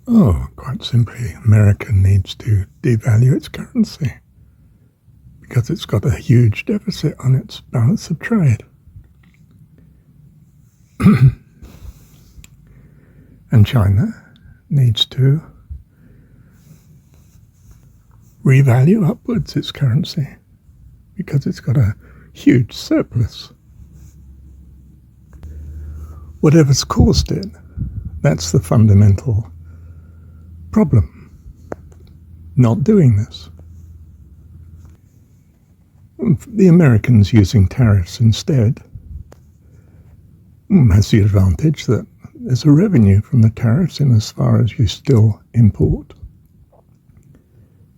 Oh, quite simply, America needs to devalue its currency because it's got a huge deficit on its balance of trade. And China needs to revalue upwards its currency because it's got a huge surplus. Whatever's caused it, that's the fundamental problem. Not doing this. The Americans using tariffs instead has the advantage that there's a revenue from the tariffs in as far as you still import.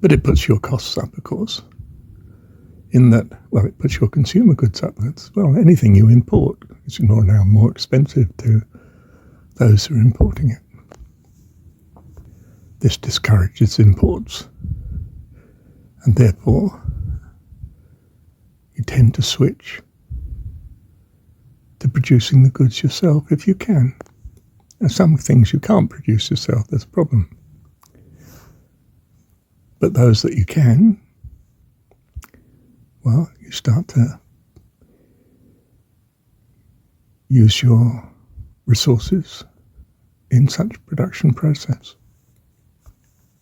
But it puts your costs up, of course, in that, well, it puts your consumer goods up. Well, anything you import is now more expensive to those who are importing it. This discourages imports, and therefore you tend to switch to producing the goods yourself if you can. And some things you can't produce yourself, there's a problem. But those that you can, well, you start to use your resources in such production process.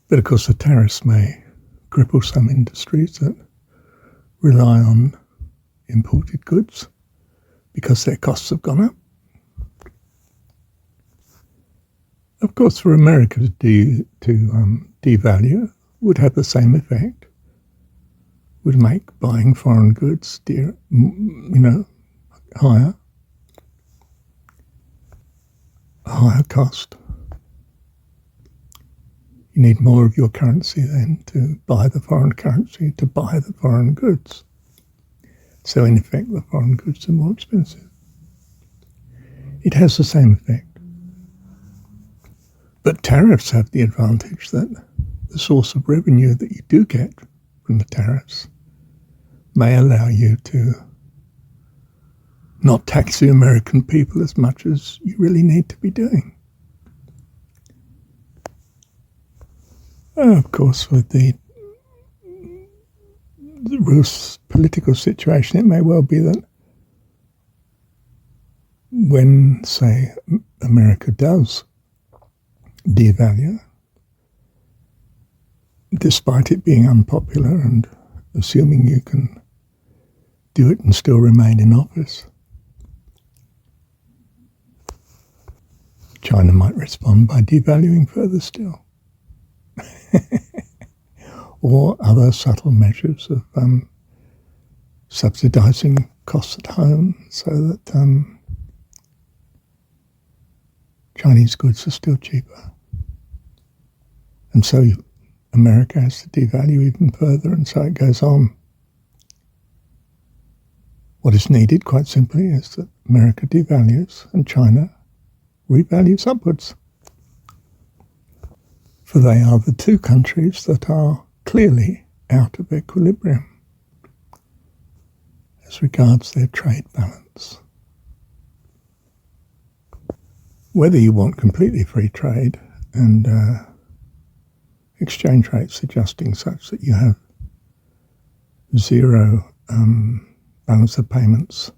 But of course the tariffs may cripple some industries that rely on imported goods because their costs have gone up. Of course, for America to devalue would have the same effect, would make buying foreign goods higher, a higher cost. You need more of your currency then to buy the foreign currency, to buy the foreign goods. So in effect, the foreign goods are more expensive. It has the same effect. But tariffs have the advantage that the source of revenue that you do get from the tariffs may allow you to not tax the American people as much as you really need to be doing. Of course, with the real political situation, it may well be that when, say, America does devalue, despite it being unpopular and assuming you can do it and still remain in office, China might respond by devaluing further still. Or other subtle measures of subsidizing costs at home so that Chinese goods are still cheaper. And so America has to devalue even further, and so it goes on. What is needed, quite simply, is that America devalues and China revalues upwards. For they are the two countries that are clearly out of equilibrium as regards their trade balance. Whether you want completely free trade and exchange rates adjusting such that you have zero balance of payments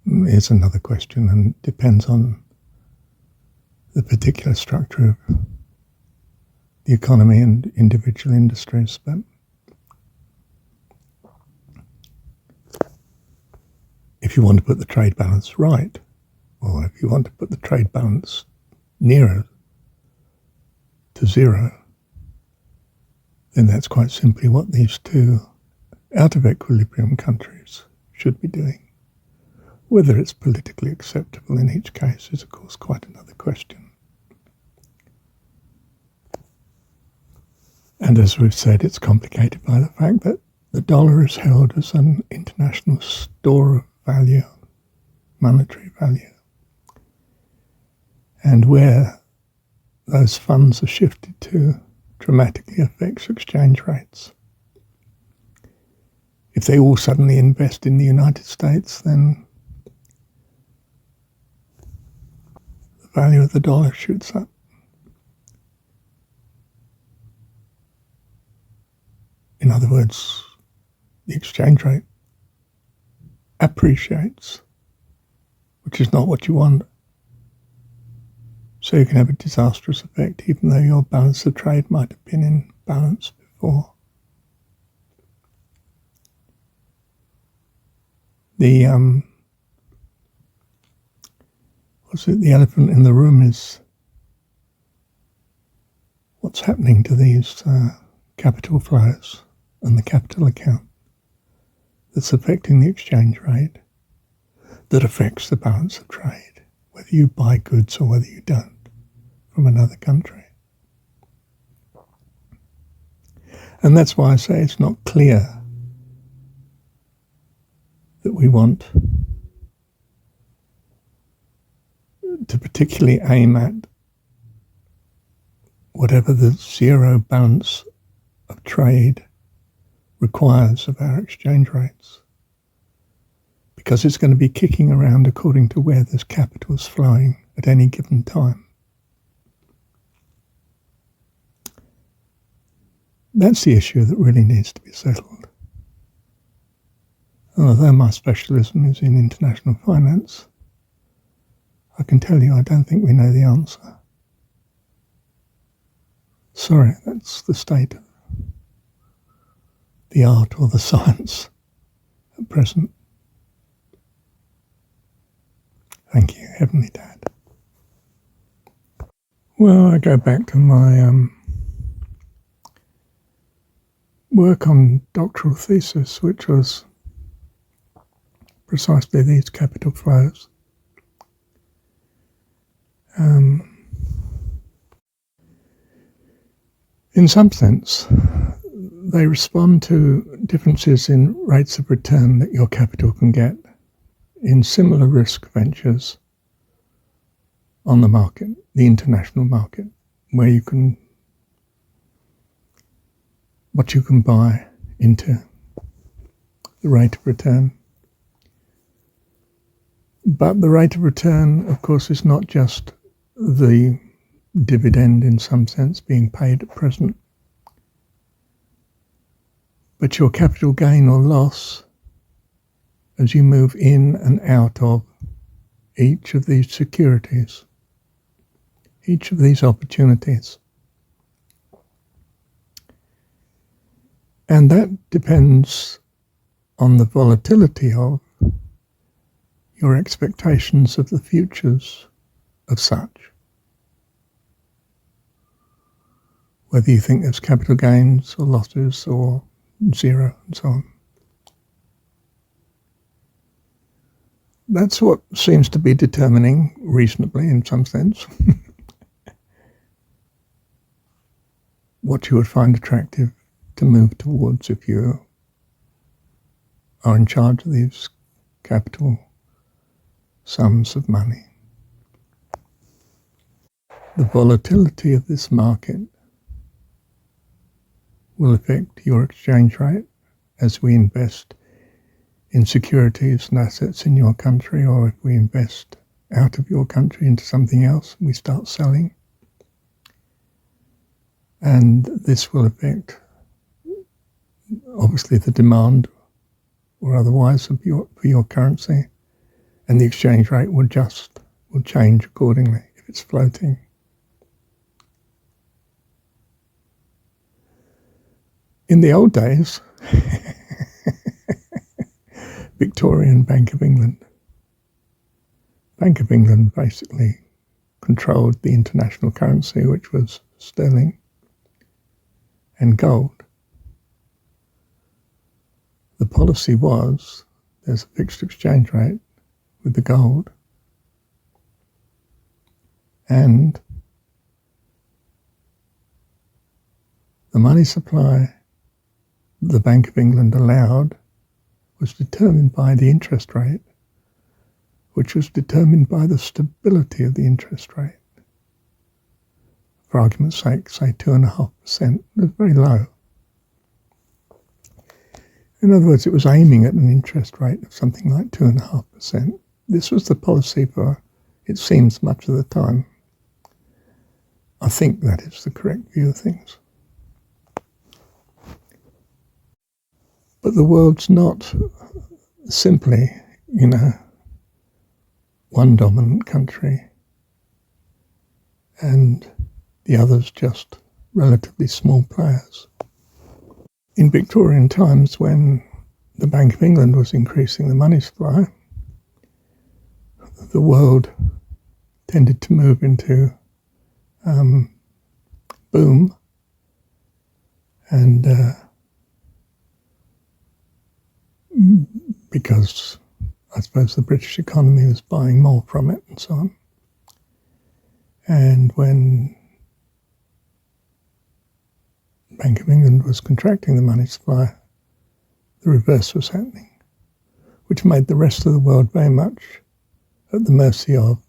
is another question, and depends on the particular structure of the economy and individual industries. But if you want to put the trade balance right, or if you want to put the trade balance nearer to zero, then that's quite simply what these two out of equilibrium countries should be doing. Whether it's politically acceptable in each case is, of course, quite another question. And as we've said, it's complicated by the fact that the dollar is held as an international store of value, monetary value. And where those funds are shifted to dramatically affects exchange rates. If they all suddenly invest in the United States, then the value of the dollar shoots up. In other words, the exchange rate appreciates, which is not what you want. So you can have a disastrous effect, even though your balance of trade might have been in balance before. The elephant in the room is what's happening to these capital flows and the capital account that's affecting the exchange rate, that affects the balance of trade, whether you buy goods or whether you don't, from another country. And that's why I say it's not clear that we want to particularly aim at whatever the zero balance of trade requires of our exchange rates, because it's going to be kicking around according to where this capital is flowing at any given time. That's the issue that really needs to be settled. And although my specialism is in international finance, I can tell you I don't think we know the answer. Sorry, that's the state of the art or the science at present. Thank you, Heavenly Dad. Well, I go back to my work on doctoral thesis, which was precisely these capital flows. In some sense, they respond to differences in rates of return that your capital can get in similar risk ventures on the market, the international market, where you can, what you can buy into the rate of return. But the rate of return, of course, is not just the dividend in some sense being paid at present, but your capital gain or loss as you move in and out of each of these securities, each of these opportunities. And that depends on the volatility of your expectations of the futures of such. Whether you think there's capital gains or losses or zero and so on. That's what seems to be determining, reasonably in some sense, what you would find attractive to move towards if you are in charge of these capital sums of money. The volatility of this market will affect your exchange rate as we invest in securities and assets in your country, or if we invest out of your country into something else, we start selling. And this will affect, obviously, the demand or otherwise for your currency, and the exchange rate will change accordingly if it's floating. In the old days, Victorian Bank of England. Bank of England basically controlled the international currency, which was sterling and gold. The policy was there's a fixed exchange rate with the gold, and the money supply the Bank of England allowed was determined by the interest rate, which was determined by the stability of the interest rate. For argument's sake, say 2.5%. It was very low. In other words, it was aiming at an interest rate of something like 2.5%. This was the policy for It seems much of the time. I think that is the correct view of things. But the world's not simply, one dominant country and the others just relatively small players. In Victorian times, when the Bank of England was increasing the money supply, the world tended to move into boom, and because I suppose the British economy was buying more from it and so on. And when the Bank of England was contracting the money supply, the reverse was happening, which made the rest of the world very much at the mercy of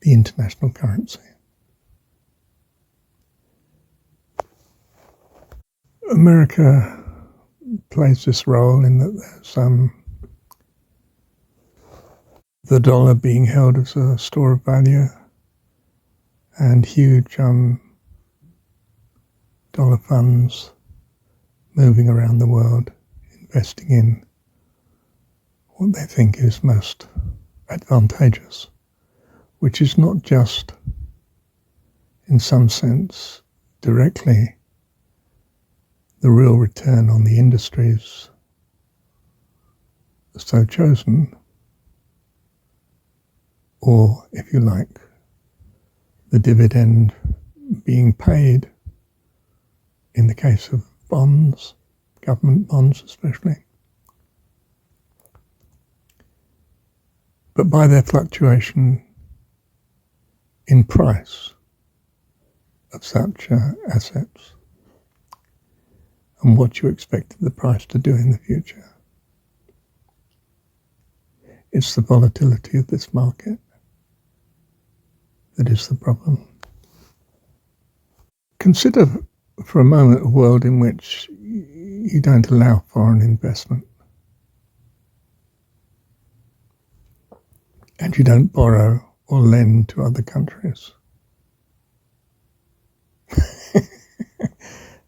the international currency. America plays this role in that there's the dollar being held as a store of value and huge dollar funds moving around the world, investing in what they think is most advantageous, which is not just, in some sense, directly the real return on the industries so chosen, or, if you like, the dividend being paid in the case of bonds, government bonds especially, but by their fluctuation in price of such assets and what you expected the price to do in the future. It's the volatility of this market that is the problem. Consider for a moment a world in which you don't allow foreign investment and you don't borrow or lend to other countries.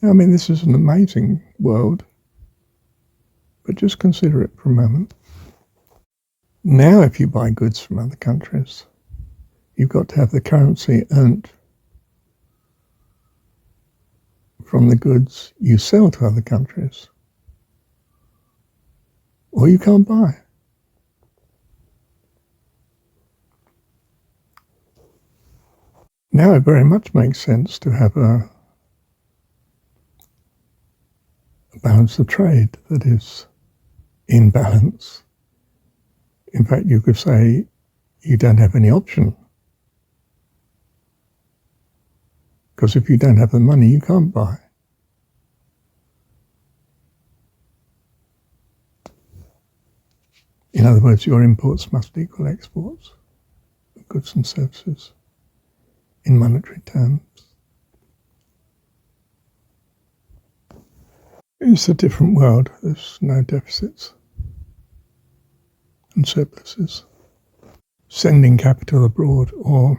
I mean, this is an amazing world, but just consider it for a moment. Now, if you buy goods from other countries, you've got to have the currency earned from the goods you sell to other countries, or you can't buy. Now it very much makes sense to have a balance of trade that is in balance. In fact, you could say you don't have any option, because if you don't have the money, you can't buy. In other words, your imports must equal exports of goods and services in monetary terms. It's a different world. There's no deficits and surpluses. Sending capital abroad or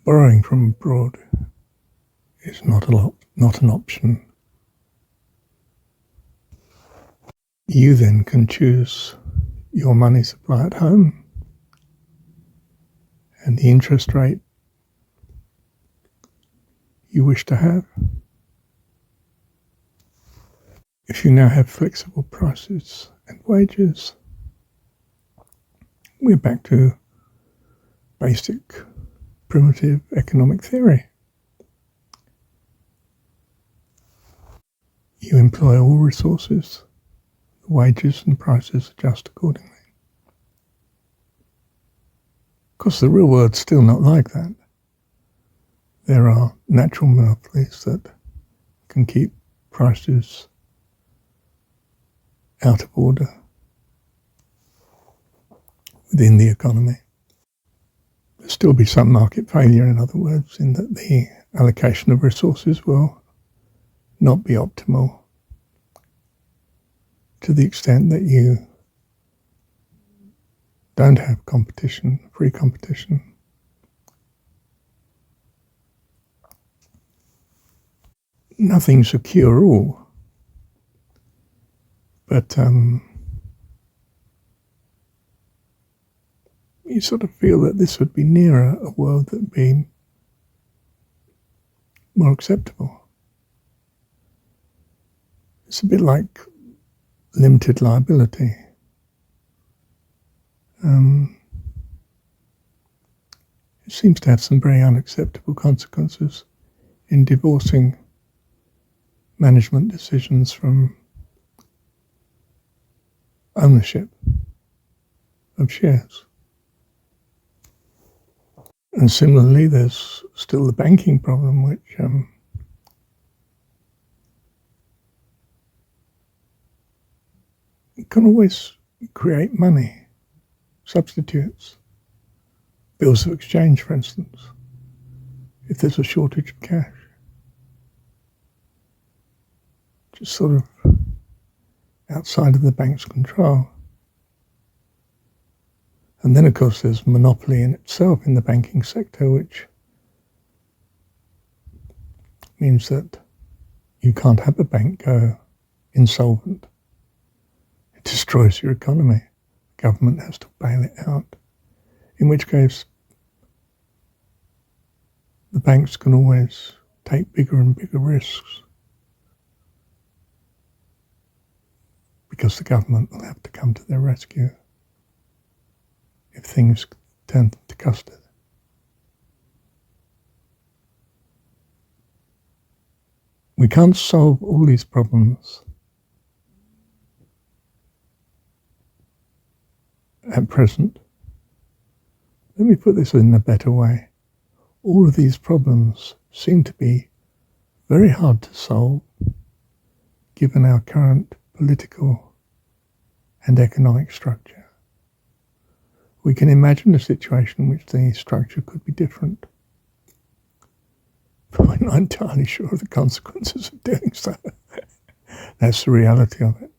borrowing from abroad is not an option. You then can choose your money supply at home and the interest rate you wish to have. If you now have flexible prices and wages, we're back to basic, primitive economic theory. You employ all resources, the wages and prices adjust accordingly. Of course, the real world's still not like that. There are natural monopolies that can keep prices out of order within the economy. There'll still be some market failure, in other words, in that the allocation of resources will not be optimal to the extent that you don't have competition, free competition. Nothing's a cure-all, but you sort of feel that this would be nearer a world that would be more acceptable. It's a bit like limited liability. It seems to have some very unacceptable consequences in divorcing management decisions from ownership of shares. And similarly, there's still the banking problem, which can always create money, substitutes, bills of exchange, for instance, if there's a shortage of cash. Just sort of outside of the bank's control. And then, of course, there's monopoly in itself in the banking sector, which means that you can't have a bank go insolvent. It destroys your economy. The government has to bail it out, in which case the banks can always take bigger and bigger risks because the government will have to come to their rescue if things turn to custard. We can't solve all these problems at present. Let me put this in a better way. All of these problems seem to be very hard to solve given our current political and economic structure. We can imagine a situation in which the structure could be different, but we're not entirely sure of the consequences of doing so. That's the reality of it.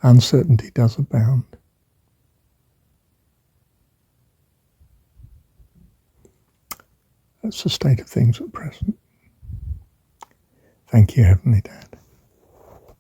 Uncertainty does abound. That's the state of things at present. Thank you, Heavenly Dad.